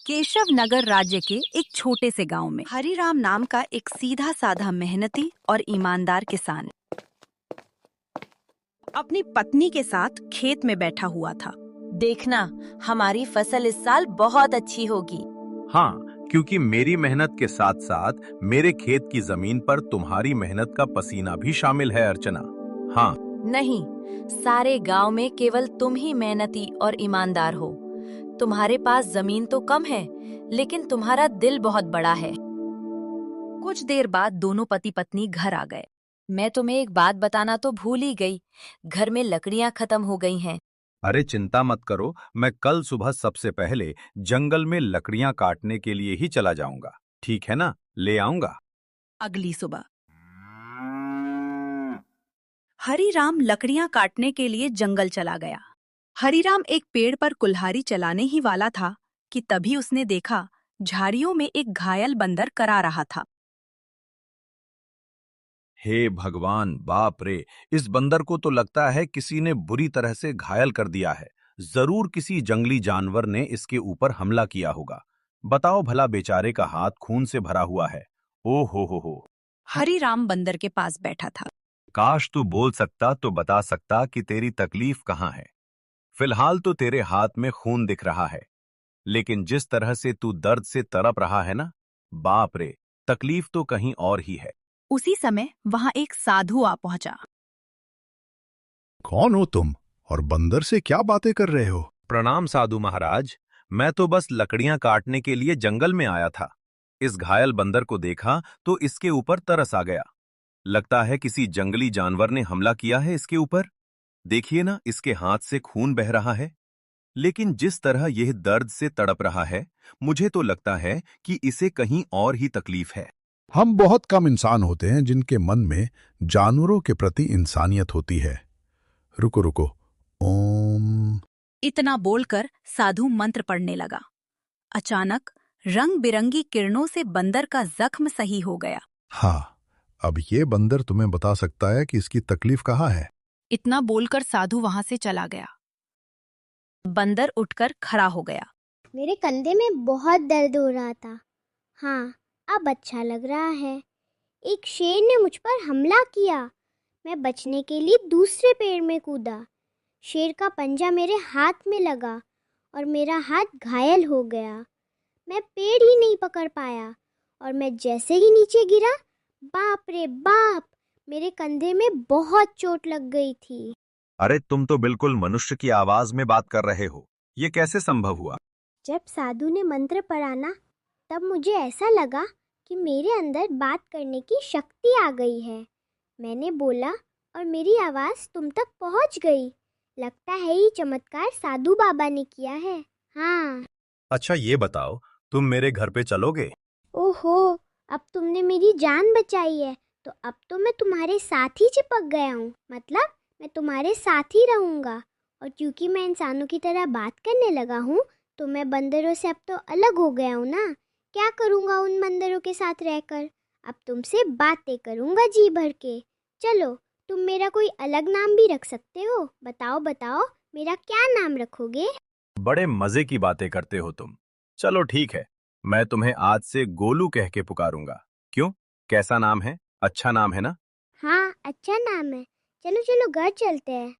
केशव नगर राज्य के एक छोटे से गांव में हरिराम नाम का एक सीधा साधा मेहनती और ईमानदार किसान अपनी पत्नी के साथ खेत में बैठा हुआ था। देखना, हमारी फसल इस साल बहुत अच्छी होगी। हाँ, क्योंकि मेरी मेहनत के साथ साथ मेरे खेत की जमीन पर तुम्हारी मेहनत का पसीना भी शामिल है अर्चना। हाँ। नहीं, सारे गांव में केवल तुम ही मेहनती और ईमानदार हो। तुम्हारे पास जमीन तो कम है, लेकिन तुम्हारा दिल बहुत बड़ा है। कुछ देर बाद दोनों पति पत्नी घर आ गए। मैं तुम्हें एक बात बताना तो भूल ही गई, घर में लकड़ियां खत्म हो गई हैं। अरे चिंता मत करो, मैं कल सुबह सबसे पहले जंगल में लकड़ियां काटने के लिए ही चला जाऊंगा। ठीक है ना, ले आऊंगा। अगली सुबह हरिराम लकड़ियां काटने के लिए जंगल चला गया। हरिराम एक पेड़ पर कुल्हाड़ी चलाने ही वाला था कि तभी उसने देखा झाड़ियों में एक घायल बंदर करा रहा था। हे भगवान, बाप रे, इस बंदर को तो लगता है किसी ने बुरी तरह से घायल कर दिया है। जरूर किसी जंगली जानवर ने इसके ऊपर हमला किया होगा। बताओ भला, बेचारे का हाथ खून से भरा हुआ है। ओ हो। हरिराम बंदर के पास बैठा था। काश तू बोल सकता तो बता सकता कि तेरी तकलीफ कहाँ है। फिलहाल तो तेरे हाथ में खून दिख रहा है, लेकिन जिस तरह से तू दर्द से तड़प रहा है ना, बाप रे, तकलीफ तो कहीं और ही है। उसी समय वहां एक साधु आ पहुंचा। कौन हो तुम और बंदर से क्या बातें कर रहे हो? प्रणाम साधु महाराज, मैं तो बस लकड़ियां काटने के लिए जंगल में आया था। इस घायल बंदर को देखा तो इसके ऊपर तरस आ गया। लगता है किसी जंगली जानवर ने हमला किया है इसके ऊपर। देखिए ना, इसके हाथ से खून बह रहा है, लेकिन जिस तरह यह दर्द से तड़प रहा है, मुझे तो लगता है कि इसे कहीं और ही तकलीफ है। हम बहुत कम इंसान होते हैं जिनके मन में जानवरों के प्रति इंसानियत होती है। रुको रुको, ओम। इतना बोलकर साधु मंत्र पढ़ने लगा। अचानक रंग बिरंगी किरणों से बंदर का जख्म सही हो गया। हाँ, अब ये बंदर तुम्हें बता सकता है कि इसकी तकलीफ कहाँ है। इतना बोलकर साधु वहां से चला गया। बंदर उठकर खड़ा हो गया। मेरे कंधे में बहुत दर्द हो रहा था। हाँ, अब अच्छा लग रहा है। एक शेर ने मुझ पर हमला किया। मैं बचने के लिए दूसरे पेड़ में कूदा। शेर का पंजा मेरे हाथ में लगा और मेरा हाथ घायल हो गया। मैं पेड़ ही नहीं पकड़ पाया और मैं जैसे ही नीचे गिरा, बाप रे बाप, मेरे कंधे में बहुत चोट लग गई थी। अरे तुम तो बिल्कुल मनुष्य की आवाज में बात कर रहे हो। ये कैसे संभव हुआ? जब साधु ने मंत्र पढ़ा ना, तब मुझे ऐसा लगा कि मेरे अंदर बात करने की शक्ति आ गई है। मैंने बोला और मेरी आवाज़ तुम तक पहुंच गई। लगता है ये चमत्कार साधु बाबा ने किया है। हाँ। अच्छा ये बताओ, तुम मेरे घर पे चलोगे? ओहो, अब तुमने मेरी जान बचाई है, तो अब तो मैं तुम्हारे साथ ही चिपक गया हूँ। मतलब मैं तुम्हारे साथ ही रहूँगा। और क्योंकि मैं इंसानों की तरह बात करने लगा हूँ, तो मैं बंदरों से अब तो अलग हो गया हूँ ना। क्या करूँगा उन बंदरों के साथ रहकर? अब तुमसे बातें करूँगा जी भर के। चलो, तुम मेरा कोई अलग नाम भी रख सकते हो। बताओ बताओ, मेरा क्या नाम रखोगे? बड़े मजे की बातें करते हो तुम। चलो ठीक है, मैं तुम्हें आज से गोलू कह के पुकारूंगा। क्यों, कैसा नाम है? अच्छा नाम है ना? हाँ, अच्छा नाम है। चलो चलो, घर चलते हैं।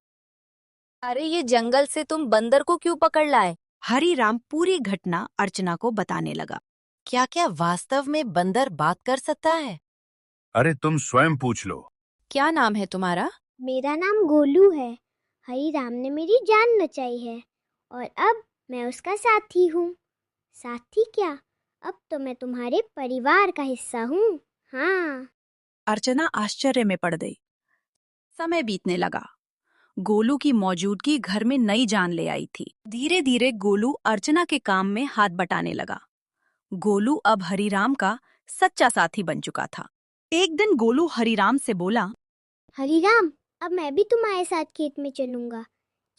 अरे ये जंगल से तुम बंदर को क्यों पकड़ लाए? हरिराम पूरी घटना अर्चना को बताने लगा। क्या क्या वास्तव में बंदर बात कर सकता है? अरे तुम स्वयं पूछ लो। क्या नाम है तुम्हारा? मेरा नाम गोलू है। हरिराम ने मेरी जान बचाई है और अब मैं उसका साथी हूँ। साथी क्या, अब तो मैं तुम्हारे परिवार का हिस्सा हूँ। हाँ। अर्चना आश्चर्य में पड़ गई। समय बीतने लगा। गोलू की मौजूदगी घर में नई जान ले आई थी। धीरे धीरे गोलू अर्चना के काम में हाथ बटाने लगा। गोलू अब हरिराम का सच्चा साथी बन चुका था। एक दिन गोलू हरिराम से बोला, हरिराम, अब मैं भी तुम्हारे साथ खेत में चलूंगा।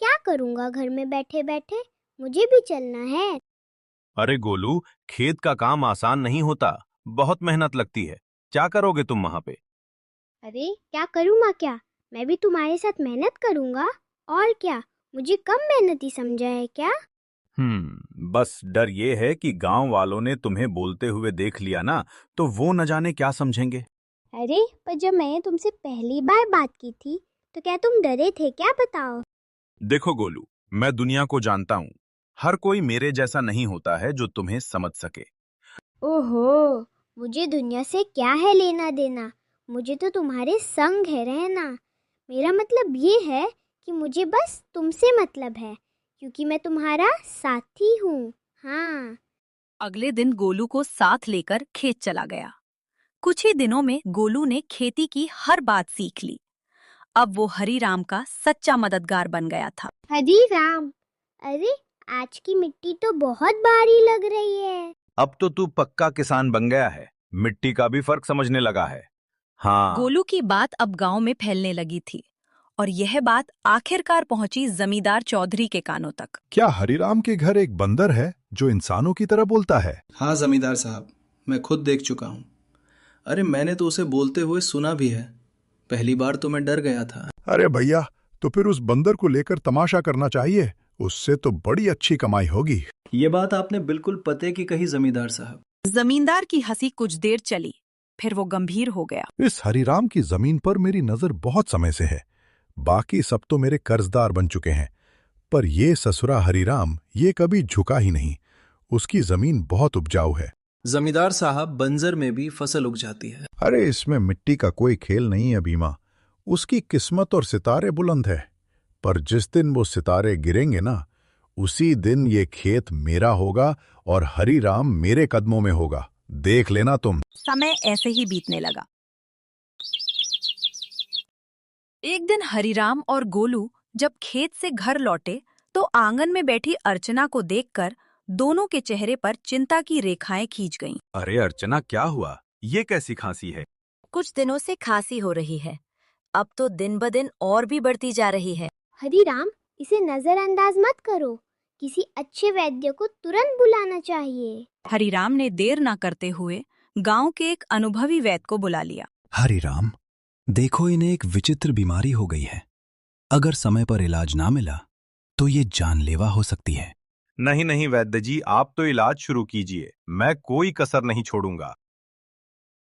क्या करूंगा घर में बैठे बैठे? मुझे भी चलना है। अरे गोलू, खेत का काम आसान नहीं होता, बहुत मेहनत लगती है। क्या करोगे तुम वहां पे? अरे क्या करूँगा क्या, मैं भी तुम्हारे साथ मेहनत करूँगा। और क्या, मुझे कम मेहनती समझा है क्या? बस डर ये है कि गांव वालों ने तुम्हें बोलते हुए देख लिया ना, तो वो न जाने क्या समझेंगे। अरे पर जब मैंने तुमसे पहली बार बात की थी तो क्या तुम डरे थे क्या, बताओ। देखो गोलू, मैं दुनिया को जानता हूँ। हर कोई मेरे जैसा नहीं होता है जो तुम्हें समझ सके। ओहो, मुझे दुनिया से क्या है लेना देना, मुझे तो तुम्हारे संग है रहना। मेरा मतलब ये है कि मुझे बस तुमसे मतलब है, क्योंकि मैं तुम्हारा साथी हूँ। हाँ। अगले दिन गोलू को साथ लेकर खेत चला गया। कुछ ही दिनों में गोलू ने खेती की हर बात सीख ली। अब वो हरीराम का सच्चा मददगार बन गया था। हरी राम, अरे आज की मिट्टी तो बहुत भारी लग रही है। अब तो तू पक्का किसान बन गया है, मिट्टी का भी फर्क समझने लगा है। हाँ। गोलू की बात अब गांव में फैलने लगी थी और यह बात आखिरकार पहुंची जमींदार चौधरी के कानों तक। क्या हरिराम के घर एक बंदर है जो इंसानों की तरह बोलता है? हाँ जमींदार साहब, मैं खुद देख चुका हूँ। अरे मैंने तो उसे बोलते हुए सुना भी है। पहली बार तो मैं डर गया था। अरे भैया, तो फिर उस बंदर को लेकर तमाशा करना चाहिए, उससे तो बड़ी अच्छी कमाई होगी। ये बात आपने बिल्कुल पते की कही जमींदार साहब। जमींदार की हंसी कुछ देर चली, फिर वो गंभीर हो गया। इस हरिराम की जमीन पर मेरी नजर बहुत समय से है। बाकी सब तो मेरे कर्जदार बन चुके हैं, पर ये ससुरा हरिराम ये कभी झुका ही नहीं। उसकी जमीन बहुत उपजाऊ है। जमींदार साहब, बंजर में भी फसल उग जाती है। अरे इसमें मिट्टी का कोई खेल नहीं है भीमा। उसकी किस्मत और सितारे बुलंद है, पर जिस दिन वो सितारे गिरेंगे ना, उसी दिन ये खेत मेरा होगा और हरिराम मेरे कदमों में होगा। देख लेना तुम। समय ऐसे ही बीतने लगा। एक दिन हरिराम और गोलू जब खेत से घर लौटे तो आंगन में बैठी अर्चना को देखकर दोनों के चेहरे पर चिंता की रेखाएं खींच गईं। अरे अर्चना, क्या हुआ? ये कैसी खांसी है? कुछ दिनों से खांसी हो रही है, अब तो दिन ब दिन और भी बढ़ती जा रही है। हरीराम, इसे नजरअंदाज मत करो, किसी अच्छे वैद्य को तुरंत बुलाना चाहिए। हरिराम ने देर न करते हुए गांव के एक अनुभवी वैद्य को बुला लिया। हरिराम, देखो इन्हें एक विचित्र बीमारी हो गई है। अगर समय पर इलाज ना मिला तो ये जानलेवा हो सकती है। नहीं नहीं वैद्य जी, आप तो इलाज शुरू कीजिए, मैं कोई कसर नहीं छोड़ूंगा।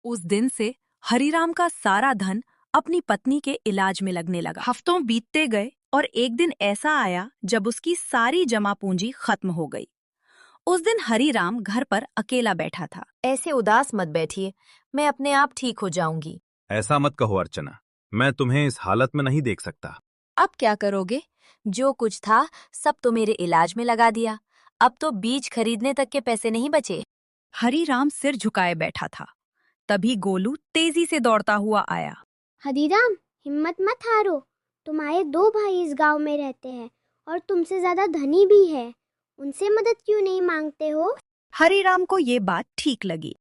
उस दिन से हरिराम का सारा धन अपनी पत्नी के इलाज में लगने लगा। हफ्तों बीतते गए और एक दिन ऐसा आया जब उसकी सारी जमा पूंजी खत्म हो गई। उस दिन हरिराम घर पर अकेला बैठा था। ऐसे उदास मत बैठिए, मैं अपने आप ठीक हो जाऊंगी। ऐसा मत कहो अर्चना, मैं तुम्हें इस हालत में नहीं देख सकता। अब क्या करोगे? जो कुछ था सब तो मेरे इलाज में लगा दिया, अब तो बीज खरीदने तक के पैसे नहीं बचे। हरिराम सिर झुकाए बैठा था। तभी गोलू तेजी से दौड़ता हुआ आया। हरीराम, हिम्मत मत हारो, तुम्हारे 2 भाई इस गांव में रहते हैं और तुमसे ज्यादा धनी भी है, उनसे मदद क्यों नहीं मांगते हो? हरिराम को ये बात ठीक लगी।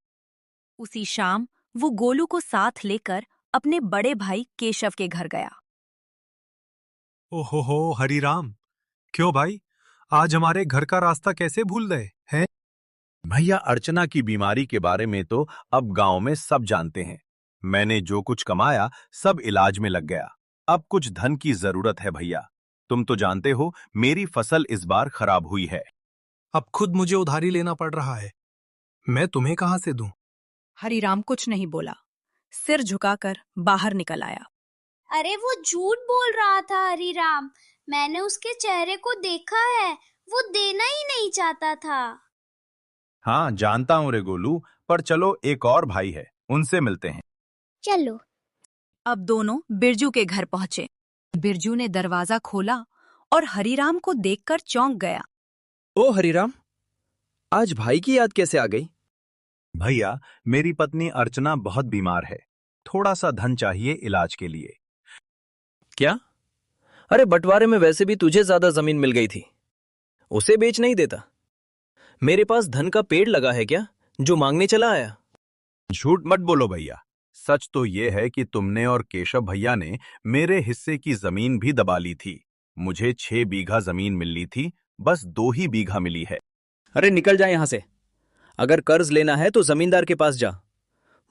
उसी शाम वो गोलू को साथ लेकर अपने बड़े भाई केशव के घर गया। ओहो हरिराम, क्यों भाई, आज हमारे घर का रास्ता कैसे भूल गए हैं? भैया, अर्चना की बीमारी के बारे में तो अब गांव में सब जानते हैं। मैंने जो कुछ कमाया सब इलाज में लग गया। अब कुछ धन की जरूरत है भैया। तुम तो जानते हो मेरी फसल इस बार खराब हुई है। अब खुद मुझे उधारी लेना पड़ रहा है, मैं तुम्हें कहां से दूं? हरिराम कुछ नहीं बोला, सिर झुकाकर बाहर निकल आया। अरे वो झूठ बोल रहा था हरीराम, मैंने उसके चेहरे को देखा है, वो देना ही नहीं चाहता था। हाँ जानता हूं रे गोलू, पर चलो एक और भाई है, उनसे मिलते हैं। चलो। अब दोनों बिरजू के घर पहुंचे। बिरजू ने दरवाजा खोला और हरिराम को देखकर चौंक गया। ओ हरिराम, आज भाई की याद कैसे आ गई? भैया, मेरी पत्नी अर्चना बहुत बीमार है, थोड़ा सा धन चाहिए इलाज के लिए। क्या? अरे बंटवारे में वैसे भी तुझे ज्यादा जमीन मिल गई थी, उसे बेच नहीं देता? मेरे पास धन का पेड़ लगा है क्या जो मांगने चला आया? झूठ मत बोलो भैया, सच तो ये है कि तुमने और केशव भैया ने मेरे हिस्से की जमीन भी दबा ली थी। मुझे 6 बीघा जमीन मिलनी थी, बस 2 ही बीघा मिली है। अरे निकल जा यहां से, अगर कर्ज लेना है तो जमींदार के पास जा।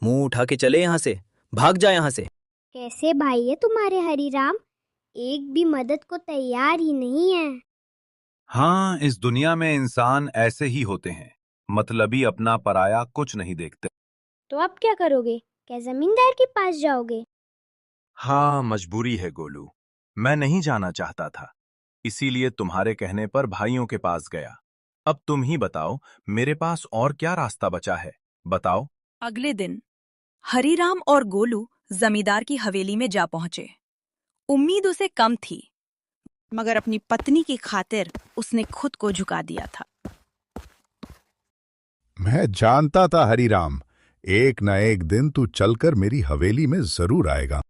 मुंह उठा के चले यहां से, भाग जा यहां से। कैसे भाई है तुम्हारे हरीराम, एक भी मदद को तैयार ही नहीं है। हाँ, इस दुनिया में इंसान ऐसे ही होते हैं, मतलबी अपना पराया कुछ नहीं देखते। तो अब क्या करोगे? क्या जमींदार के पास जाओगे? हाँ, मजबूरी है गोलू। मैं नहीं जाना चाहता था, इसीलिए तुम्हारे कहने पर भाइयों के पास गया। अब तुम ही बताओ, मेरे पास और क्या रास्ता बचा है? बताओ। अगले दिन हरीराम और गोलू जमींदार की हवेली में जा पहुंचे। उम्मीद उसे कम थी, मगर अपनी पत्नी की खातिर उसने खुद को झुका दिया था। मैं जानता था हरीराम, एक न एक दिन तू चलकर मेरी हवेली में जरूर आएगा।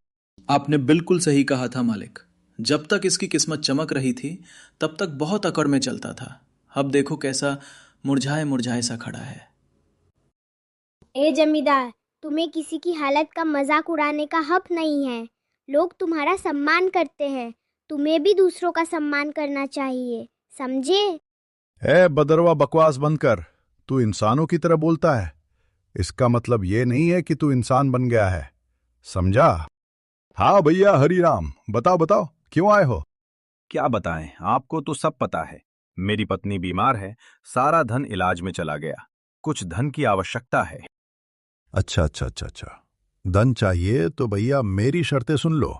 आपने बिल्कुल सही कहा था मालिक। जब तक इसकी किस्मत चमक रही थी तब तक बहुत अकड़ में चलता था। अब देखो कैसा मुरझाए मुरझाए सा खड़ा है। ए जमींदार, तुम्हें किसी की हालत का मजाक उड़ाने का हक नहीं है। लोग तुम्हारा सम्मान करते हैं, तुम्हें भी दूसरों का सम्मान करना चाहिए, समझे? ए बदरवा, बकवास बंद कर। तू इंसानों की तरह बोलता है, इसका मतलब ये नहीं है कि तू इंसान बन गया है, समझा? हाँ भैया हरीराम, बताओ बताओ, क्यों आए हो? क्या बताएं, आपको तो सब पता है। मेरी पत्नी बीमार है, सारा धन इलाज में चला गया। कुछ धन की आवश्यकता है। अच्छा अच्छा अच्छा अच्छा, धन चाहिए तो भैया मेरी शर्तें सुन लो।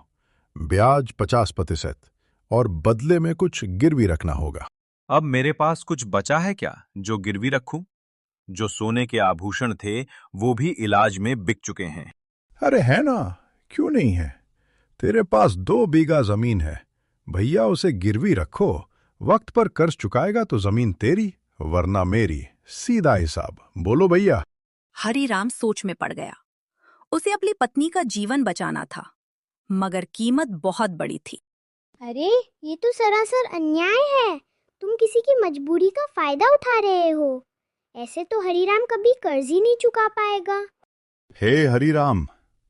ब्याज 50% और बदले में कुछ गिरवी रखना होगा। अब मेरे पास कुछ बचा है क्या जो गिरवी रखूं? जो सोने के आभूषण थे वो भी इलाज में बिक चुके हैं। अरे है ना, क्यों नहीं है? तेरे पास 2 बीघा जमीन है, भैया उसे गिरवी रखो। वक्त पर कर्ज चुकाएगा तो जमीन तेरी वरना मेरी, सीधा हिसाब। बोलो भैया। हरीराम सोच में पड़ गया। उसे अपनी पत्नी का जीवन बचाना था, मगर कीमत बहुत बड़ी थी। अरे ये तो सरासर अन्याय है। तुम किसी की मजबूरी का फायदा उठा रहे हो। ऐसे तो हरीराम कभी कर्ज ही नहीं चुका पाएगा। हे हरीराम,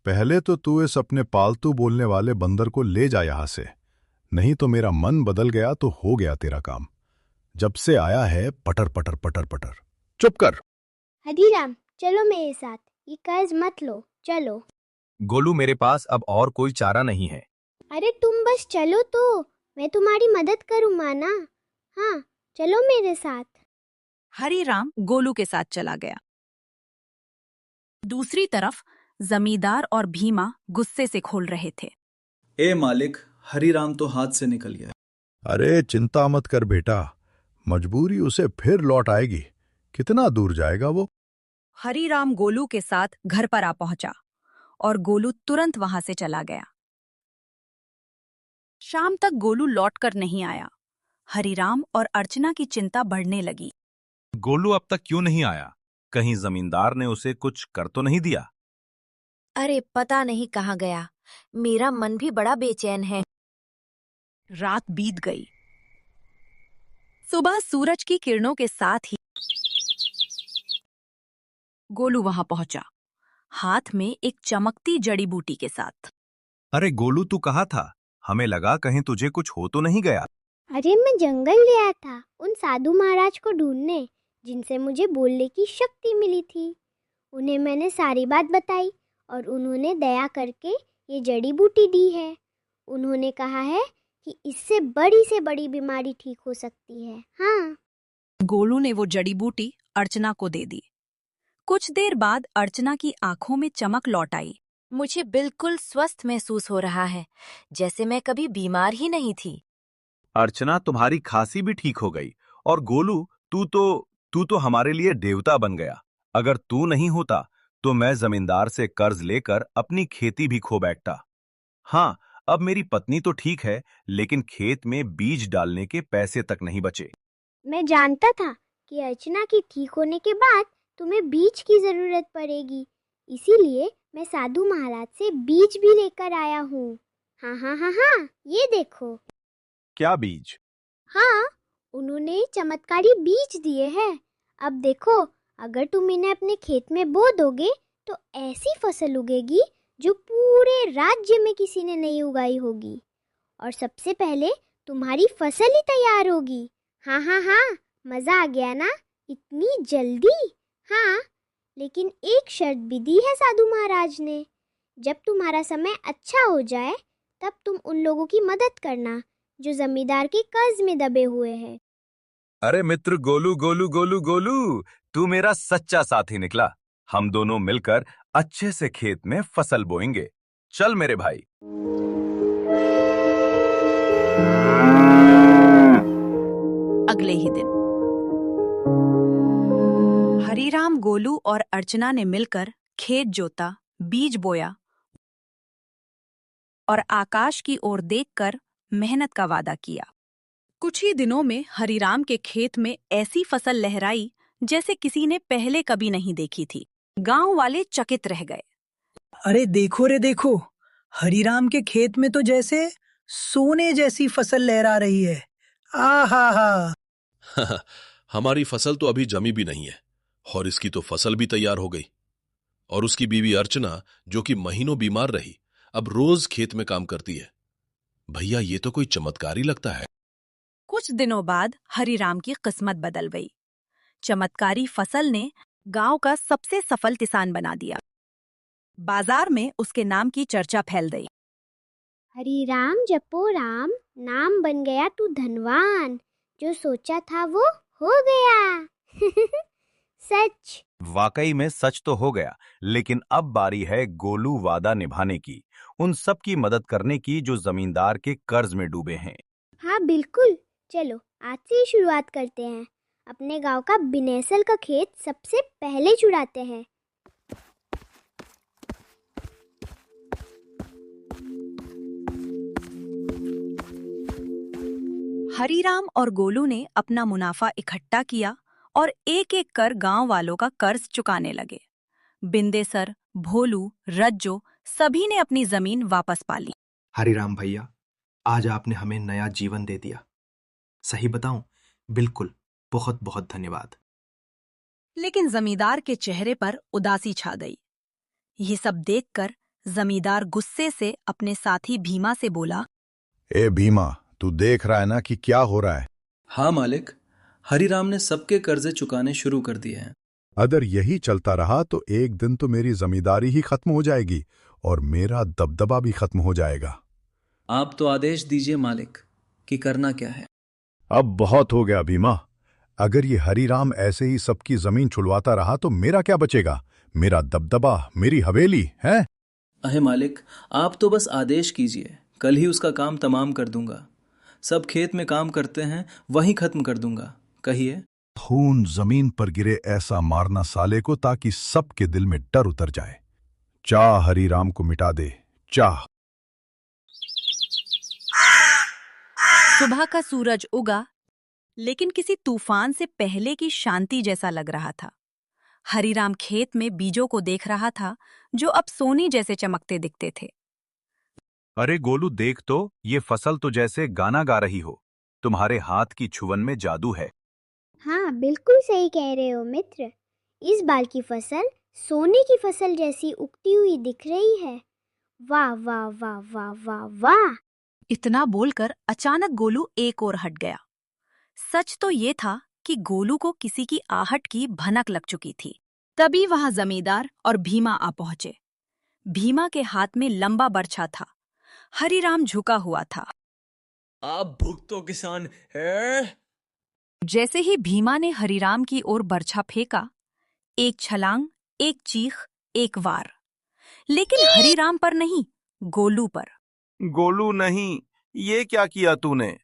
पहले तो तू इस अपने पालतू बोलने वाले बंदर को ले जा यहां से, नहीं तो मेरा मन बदल गया तो हो गया तेरा काम। जब से आया है पटर पटर पटर पटर। चुप कर। हरीराम, चलो मेरे साथ, ये कर्ज मत लो, चलो। गोलू, मेरे पास अब और कोई चारा नहीं है। अरे तुम बस चलो तो, मैं तुम्हारी मदद करूँगा ना। हाँ, चलो मेरे साथ। हरीराम गोलू के साथ चला गया। दूसरी तरफ जमींदार और भीमा गुस्से से खोल रहे थे। ए मालिक, हरीराम तो हाथ से निकल गया। अरे चिंता मत कर बेटा, मजबूरी उसे फिर लौट आएगी। कितना दूर जाएगा वो? हरीराम गोलू के साथ घर पर आ पहुंचा और गोलू तुरंत वहां से चला गया। शाम तक गोलू लौटकर नहीं आया। हरीराम और अर्चना की चिंता बढ़ने लगी। गोलू अब तक क्यों नहीं आया? कहीं जमींदार ने उसे कुछ कर तो नहीं दिया? अरे पता नहीं कहाँ गया। मेरा मन भी बड़ा बेचैन है। रात बीत गई। सुबह सूरज की किरणों के साथ ही गोलू वहां पहुंचा, हाथ में एक चमकती जड़ी बूटी के साथ। अरे गोलू, तू कहाँ था? हमें लगा कहीं तुझे कुछ हो तो नहीं गया। अरे मैं जंगल गया था उन साधु महाराज को ढूंढने, जिनसे मुझे बोलने की शक्ति मिली थी। उन्हें मैंने सारी बात बताई और उन्होंने दया करके ये जड़ी बूटी दी है। उन्होंने कहा है कि इससे बड़ी से बड़ी बीमारी ठीक हो सकती है। हाँ। गोलू ने वो जड़ी बूटी अर्चना को दे दी। कुछ देर बाद अर्चना की आंखों में चमक लौट आई। मुझे बिल्कुल स्वस्थ महसूस हो रहा है, जैसे मैं कभी बीमार ही नहीं थी। अर्चना, तुम्हारी खांसी भी ठीक हो गई। और गोलू, तू तो हमारे लिए देवता बन गया। अगर तू नहीं होता तो मैं जमींदार से कर्ज लेकर अपनी खेती भी खो बैठता। हाँ, अब मेरी पत्नी तो ठीक है, लेकिन खेत में बीज डालने के पैसे तक नहीं बचे। मैं जानता था कि अर्चना की ठीक होने के बाद तुम्हें बीज की जरूरत पड़ेगी, इसीलिए मैं साधु महाराज से बीज भी लेकर आया हूँ। हाँ हाँ हाँ हाँ, ये देखो। क्या बीज? हाँ, उन्होंने चमत्कारी बीज दिए हैं। अब देखो, अगर तुम इन्हें अपने खेत में बो दोगे तो ऐसी फसल उगेगी जो पूरे राज्य में किसी ने नहीं उगाई होगी, और सबसे पहले तुम्हारी फसल ही तैयार होगी। हाँ हाँ हाँ, मजा आ गया ना? इतनी जल्दी? हाँ, लेकिन एक शर्त भी दी है साधु महाराज ने। जब तुम्हारा समय अच्छा हो जाए तब तुम उन लोगों की मदद करना जो जमींदार के कर्ज में दबे हुए हैं। अरे मित्र गोलू गोलू गोलू गोलू, तू मेरा सच्चा साथी निकला। हम दोनों मिलकर अच्छे से खेत में फसल बोएंगे। चल मेरे भाई। अगले ही दिन हरीराम, गोलू और अर्चना ने मिलकर खेत जोता, बीज बोया और आकाश की ओर देखकर मेहनत का वादा किया। कुछ ही दिनों में हरीराम के खेत में ऐसी फसल लहराई जैसे किसी ने पहले कभी नहीं देखी थी। गांव वाले चकित रह गए। अरे देखो रे देखो, हरीराम के खेत में तो जैसे सोने जैसी फसल लहरा रही है। आहा हा। हमारी फसल तो अभी जमी भी नहीं है और इसकी तो फसल भी तैयार हो गई। और उसकी बीवी अर्चना, जो कि महीनों बीमार रही, अब रोज खेत में काम करती है। भैया ये तो कोई चमत्कार ही लगता है। कुछ दिनों बाद हरीराम की किस्मत बदल गई। चमत्कारी फसल ने गांव का सबसे सफल किसान बना दिया। बाजार में उसके नाम की चर्चा फैल गई। हरी राम जपो राम, नाम बन गया तू धनवान, जो सोचा था वो हो गया। सच। वाकई में सच तो हो गया, लेकिन अब बारी है गोलू वादा निभाने की, उन सब की मदद करने की जो जमींदार के कर्ज में डूबे हैं। हाँ बिल्कुल, चलो आज से ही शुरुआत करते हैं। अपने गांव का बिनेसल का खेत सबसे पहले छुड़ाते हैं। हरीराम और गोलू ने अपना मुनाफा इकट्ठा किया और एक एक कर गांव वालों का कर्ज चुकाने लगे। बिंदेसर, भोलू, रज्जो सभी ने अपनी जमीन वापस पा ली। हरीराम भैया, आज आपने हमें नया जीवन दे दिया। सही बताऊं, बिल्कुल, बहुत बहुत धन्यवाद। लेकिन जमींदार के चेहरे पर उदासी छा गई। ये सब देखकर जमींदार गुस्से से अपने साथी भीमा से बोला, ए भीमा, तू देख रहा है ना कि क्या हो रहा है? हाँ मालिक, हरीराम ने सबके कर्जे चुकाने शुरू कर दिए हैं। अगर यही चलता रहा तो एक दिन तो मेरी जमींदारी ही खत्म हो जाएगी और मेरा दबदबा भी खत्म हो जाएगा। आप तो आदेश दीजिए मालिक कि करना क्या है। अब बहुत हो गया भीमा। अगर ये हरीराम ऐसे ही सबकी जमीन छुड़वाता रहा तो मेरा क्या बचेगा? मेरा दबदबा, मेरी हवेली है। अहे मालिक, आप तो बस आदेश कीजिए, कल ही उसका काम तमाम कर दूंगा। सब खेत में काम करते हैं, वहीं खत्म कर दूंगा। कहिए। खून जमीन पर गिरे ऐसा मारना साले को ताकि सबके दिल में डर उतर जाए। चाह हरीराम को मिटा दे, चाह। सुबह का सूरज उगा, लेकिन किसी तूफान से पहले की शांति जैसा लग रहा था। हरीराम खेत में बीजों को देख रहा था जो अब सोने जैसे चमकते दिखते थे। अरे गोलू देख तो, ये फसल तो जैसे गाना गा रही हो। तुम्हारे हाथ की छुवन में जादू है। हाँ बिल्कुल सही कह रहे हो मित्र। इस बार की फसल सोने की फसल जैसी उगती हुई दिख रही है। वाह वाह वाह वाह वाह वाह। इतना बोलकर अचानक गोलू एक ओर हट गया। सच तो ये था कि गोलू को किसी की आहट की भनक लग चुकी थी। तभी वहां जमींदार और भीमा आ पहुंचे। भीमा के हाथ में लंबा बर्छा था। हरीराम झुका हुआ था। आप भुगतो किसान है। जैसे ही भीमा ने हरीराम की ओर बर्छा फेंका, एक छलांग, एक चीख, एक वार, लेकिन हरीराम पर नहीं, गोलू पर। गोलू नहीं, ये क्या किया तूने?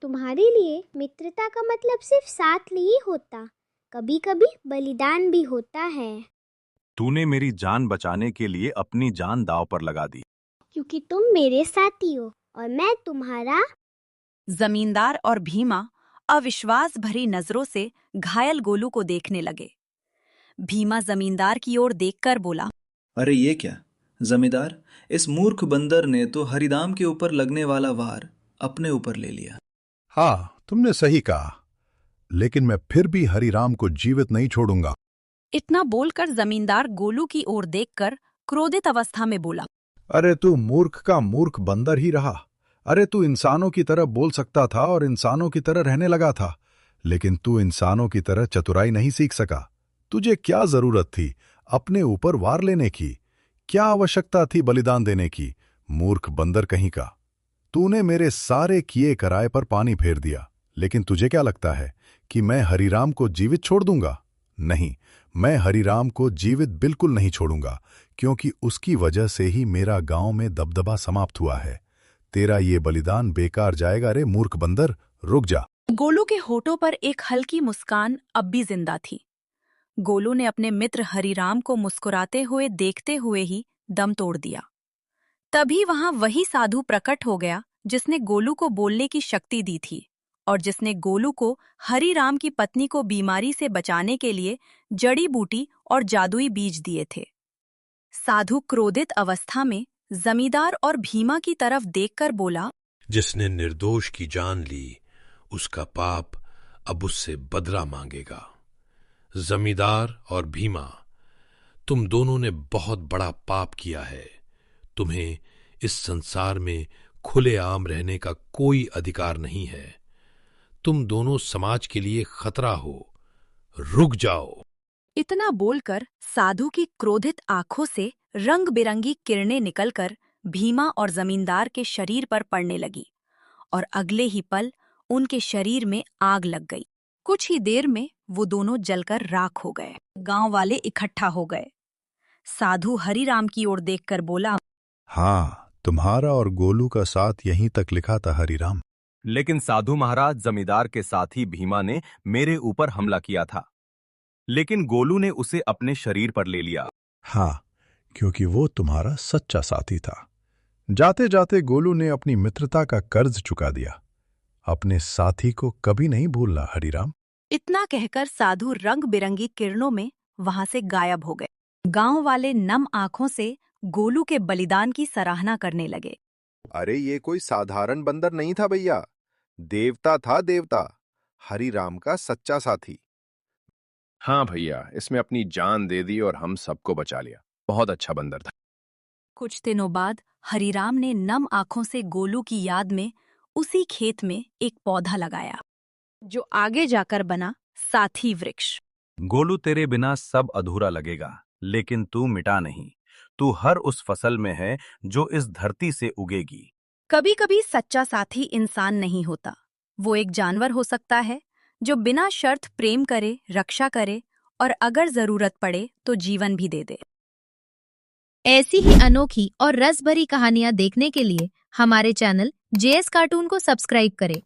तुम्हारे लिए मित्रता का मतलब सिर्फ साथ नहीं होता, कभी कभी बलिदान भी होता है। तूने मेरी जान बचाने के लिए अपनी जान दांव पर लगा दी। क्योंकि तुम मेरे साथी हो और मैं तुम्हारा। जमींदार और भीमा अविश्वास भरी नजरों से घायल गोलू को देखने लगे। भीमा जमींदार की ओर देखकर बोला, अरे ये क्या जमींदार, इस मूर्ख बंदर ने तो हरिराम के ऊपर लगने वाला वार अपने ऊपर ले लिया। हाँ, तुमने सही कहा, लेकिन मैं फिर भी हरीराम को जीवित नहीं छोड़ूंगा। इतना बोलकर जमींदार गोलू की ओर देखकर क्रोधित अवस्था में बोला, अरे तू मूर्ख का मूर्ख बंदर ही रहा। अरे तू इंसानों की तरह बोल सकता था और इंसानों की तरह रहने लगा था, लेकिन तू इंसानों की तरह चतुराई नहीं सीख सका। तुझे क्या जरूरत थी अपने ऊपर वार लेने की? क्या आवश्यकता थी बलिदान देने की? मूर्ख बंदर कहीं का। तूने मेरे सारे किए कराए पर पानी फेर दिया, लेकिन तुझे क्या लगता है कि मैं हरिराम को जीवित छोड़ दूंगा? नहीं, मैं हरिराम को जीवित बिल्कुल नहीं छोड़ूंगा, क्योंकि उसकी वजह से ही मेरा गांव में दबदबा समाप्त हुआ है। तेरा ये बलिदान बेकार जाएगा रे मूर्ख बंदर, रुक जा। गोलू के होठों पर एक हल्की मुस्कान अब भी जिंदा थी। गोलू ने अपने मित्र हरिराम को मुस्कुराते हुए देखते हुए ही दम तोड़ दिया। तभी वहां वही साधु प्रकट हो गया जिसने गोलू को बोलने की शक्ति दी थी और जिसने गोलू को हरिराम की पत्नी को बीमारी से बचाने के लिए जड़ी बूटी और जादुई बीज दिए थे। साधु क्रोधित अवस्था में जमींदार और भीमा की तरफ देखकर बोला, जिसने निर्दोष की जान ली उसका पाप अब उससे बदला मांगेगा। जमींदार और भीमा, तुम दोनों ने बहुत बड़ा पाप किया है। तुम्हें इस संसार में खुलेआम रहने का कोई अधिकार नहीं है। तुम दोनों समाज के लिए खतरा हो। रुक जाओ। इतना बोलकर साधु की क्रोधित आंखों से रंग बिरंगी किरणें निकलकर भीमा और जमींदार के शरीर पर पड़ने लगी और अगले ही पल उनके शरीर में आग लग गई। कुछ ही देर में वो दोनों जलकर राख हो गए। गांव वाले इकट्ठा हो गए। साधु हरिराम की ओर देखकर बोला, हाँ, तुम्हारा और गोलू का साथ यहीं तक लिखा था हरिराम। लेकिन साधु महाराज, जमींदार के साथी भीमा ने मेरे ऊपर हमला किया था, लेकिन गोलू ने उसे अपने शरीर पर ले लिया। हाँ, क्योंकि वो तुम्हारा सच्चा साथी था। जाते जाते गोलू ने अपनी मित्रता का कर्ज चुका दिया। अपने साथी को कभी नहीं भूलना हरिराम। इतना कहकर साधु रंग बिरंगी किरणों में वहां से गायब हो गए। गांव वाले नम आंखों से गोलू के बलिदान की सराहना करने लगे। अरे ये कोई साधारण बंदर नहीं था भैया, देवता था देवता, हरिराम का सच्चा साथी। हाँ भैया, इसमें अपनी जान दे दी और हम सबको बचा लिया। बहुत अच्छा बंदर था। कुछ दिनों बाद हरिराम ने नम आंखों से गोलू की याद में उसी खेत में एक पौधा लगाया, जो आगे जाकर बना साथी वृक्ष। गोलू, तेरे बिना सब अधूरा लगेगा, लेकिन तू मिटा नहीं। तू हर उस फसल में है जो इस धरती से उगेगी। कभी कभी सच्चा साथी इंसान नहीं होता, वो एक जानवर हो सकता है जो बिना शर्त प्रेम करे, रक्षा करे और अगर जरूरत पड़े तो जीवन भी दे दे। ऐसी ही अनोखी और रस भरी कहानियां देखने के लिए हमारे चैनल जेएस कार्टून को सब्सक्राइब करें